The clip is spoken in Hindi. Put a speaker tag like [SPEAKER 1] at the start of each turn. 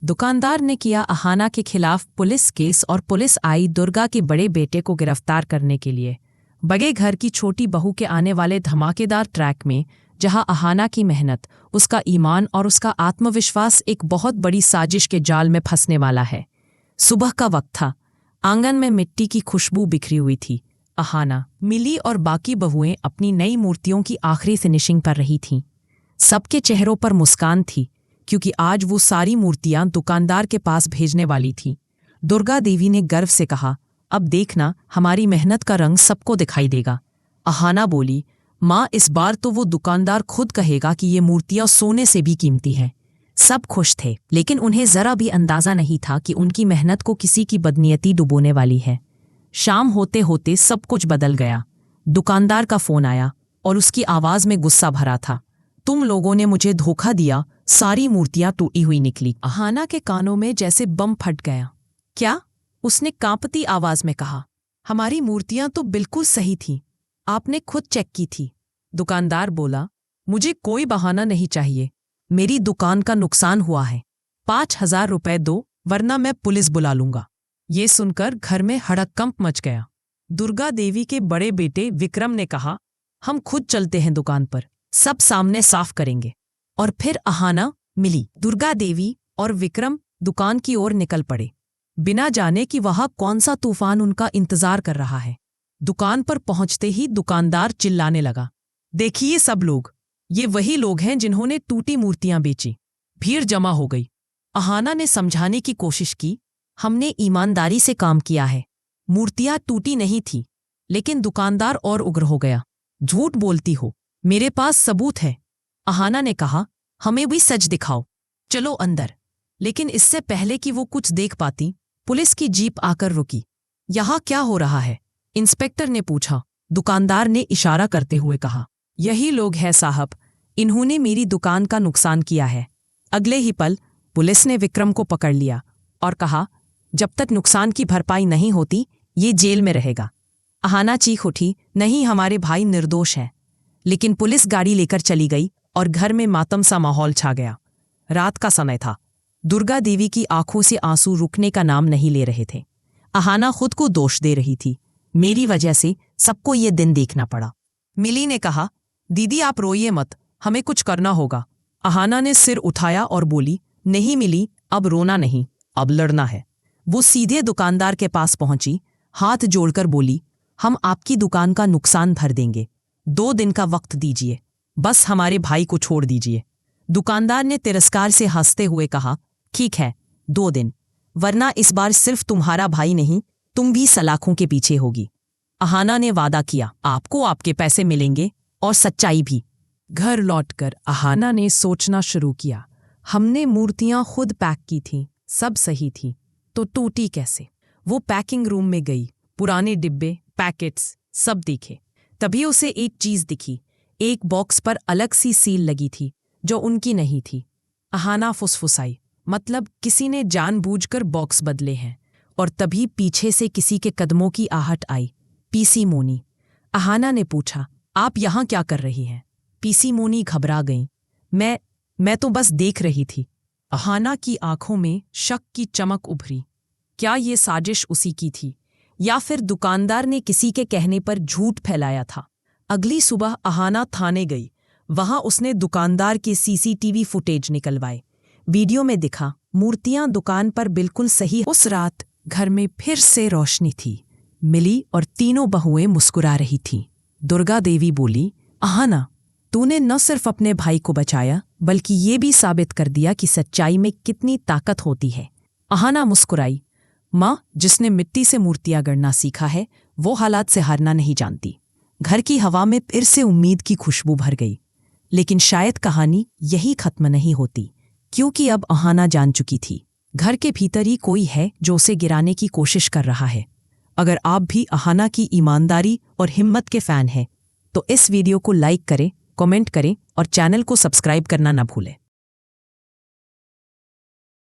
[SPEAKER 1] दुकानदार ने किया अहाना के खिलाफ पुलिस केस और पुलिस आई दुर्गा के बड़े बेटे को गिरफ्तार करने के लिए। बड़े घर की छोटी बहू के आने वाले धमाकेदार ट्रैक में जहां अहाना की मेहनत, उसका ईमान और उसका आत्मविश्वास एक बहुत बड़ी साजिश के जाल में फंसने वाला है। सुबह का वक्त था। आंगन में मिट्टी की खुशबू बिखरी हुई थी। अहाना, मिली और बाकी बहुएं अपनी नई मूर्तियों की आखिरी फिनिशिंग कर रही थीं। सबके चेहरों पर मुस्कान थी, क्योंकि आज वो सारी मूर्तियां दुकानदार के पास भेजने वाली थी। दुर्गा देवी ने गर्व से कहा, अब देखना, हमारी मेहनत का रंग सबको दिखाई देगा। अहाना बोली, माँ, इस बार तो वो दुकानदार खुद कहेगा कि ये मूर्तियां सोने से भी कीमती हैं। सब खुश थे, लेकिन उन्हें जरा भी अंदाजा नहीं था कि उनकी मेहनत को किसी की बदनीयती डुबोने वाली है। शाम होते होते सब कुछ बदल गया। दुकानदार का फोन आया और उसकी आवाज में गुस्सा भरा था। तुम लोगों ने मुझे धोखा दिया, सारी मूर्तियां टूटी हुई निकली। अहाना के कानों में जैसे बम फट गया। क्या? उसने कांपती आवाज में कहा। हमारी मूर्तियां तो बिल्कुल सही थीं। आपने खुद चेक की थी। दुकानदार बोला, मुझे कोई बहाना नहीं चाहिए। मेरी दुकान का नुकसान हुआ है। 5,000 रुपए दो, वरना मैं पुलिस बुला लूंगा। ये सुनकर घर में हड़कंप मच गया। दुर्गा देवी के बड़े बेटे विक्रम ने कहा, हम खुद चलते हैं दुकान पर, सब सामने साफ करेंगे। और फिर अहाना, मिली, दुर्गा देवी और विक्रम दुकान की ओर निकल पड़े, बिना जाने कि वहां कौन सा तूफान उनका इंतजार कर रहा है। दुकान पर पहुंचते ही दुकानदार चिल्लाने लगा, देखिए सब लोग, ये वही लोग हैं जिन्होंने टूटी मूर्तियां बेची। भीड़ जमा हो गई। अहाना ने समझाने की कोशिश की, हमने ईमानदारी से काम किया है, मूर्तियां टूटी नहीं थी। लेकिन दुकानदार और उग्र हो गया, झूठ बोलती हो, मेरे पास सबूत है। अहाना ने कहा, हमें भी सच दिखाओ, चलो अंदर। लेकिन इससे पहले कि वो कुछ देख पाती, पुलिस की जीप आकर रुकी। यहां क्या हो रहा है? इंस्पेक्टर ने पूछा। दुकानदार ने इशारा करते हुए कहा, यही लोग हैं साहब, इन्होंने मेरी दुकान का नुकसान किया है। अगले ही पल पुलिस ने विक्रम को पकड़ लिया और कहा, जब तक नुकसान की भरपाई नहीं होती, ये जेल में रहेगा। अहाना चीख उठी, नहीं, हमारे भाई निर्दोष हैं। लेकिन पुलिस गाड़ी लेकर चली गई और घर में मातम सा माहौल छा गया। रात का समय था। दुर्गा देवी की आंखों से आंसू रुकने का नाम नहीं ले रहे थे। अहाना खुद को दोष दे रही थी, मेरी वजह से सबको ये दिन देखना पड़ा। मिली ने कहा, दीदी आप रोइए मत, हमें कुछ करना होगा। अहाना ने सिर उठाया और बोली, नहीं मिली, अब रोना नहीं, अब लड़ना है। वो सीधे दुकानदार के पास पहुंची, हाथ जोड़कर बोली, हम आपकी दुकान का नुकसान भर देंगे, 2 दिन का वक्त दीजिए, बस हमारे भाई को छोड़ दीजिए। दुकानदार ने तिरस्कार से हंसते हुए कहा, ठीक है, 2 दिन, वरना इस बार सिर्फ तुम्हारा भाई नहीं, तुम भी सलाखों के पीछे होगी। अहाना ने वादा किया, आपको आपके पैसे मिलेंगे और सच्चाई भी। घर लौटकर अहाना ने सोचना शुरू किया, हमने मूर्तियां खुद पैक की थीं, सब सही थी, तो टूटी कैसे? वो पैकिंग रूम में गई, पुराने डिब्बे, पैकेट्स सब देखे। तभी उसे एक चीज दिखी, एक बॉक्स पर अलग सी सील लगी थी जो उनकी नहीं थी। अहाना फुसफुसाई, मतलब किसी ने जानबूझकर बॉक्स बदले हैं। और तभी पीछे से किसी के कदमों की आहट आई। पीसी मोनी। अहाना ने पूछा, आप यहाँ क्या कर रही हैं? पीसी मोनी घबरा गईं। मैं तो बस देख रही थी। अहाना की आंखों में शक की चमक उभरी। क्या ये साजिश उसी की थी, या फिर दुकानदार ने किसी के कहने पर झूठ फैलाया था? अगली सुबह अहाना थाने गई। वहां उसने दुकानदार के सीसीटीवी फुटेज निकलवाए। वीडियो में दिखा, मूर्तियां दुकान पर बिल्कुल सही। उस रात घर में फिर से रोशनी थी। मिली और तीनों बहुएं मुस्कुरा रही थीं। दुर्गा देवी बोली, अहाना, तूने न सिर्फ अपने भाई को बचाया, बल्कि ये भी साबित कर दिया कि सच्चाई में कितनी ताकत होती है। अहाना मुस्कुराई, माँ, जिसने मिट्टी से मूर्तियां गढ़ना सीखा है, वो हालात से हारना नहीं जानती। घर की हवा में फिर से उम्मीद की खुशबू भर गई। लेकिन शायद कहानी यही खत्म नहीं होती, क्योंकि अब अहाना जान चुकी थी, घर के भीतर ही कोई है जो उसे गिराने की कोशिश कर रहा है। अगर आप भी अहाना की ईमानदारी और हिम्मत के फैन हैं, तो इस वीडियो को लाइक करें, कमेंट करें और चैनल को सब्सक्राइब करना न भूलें।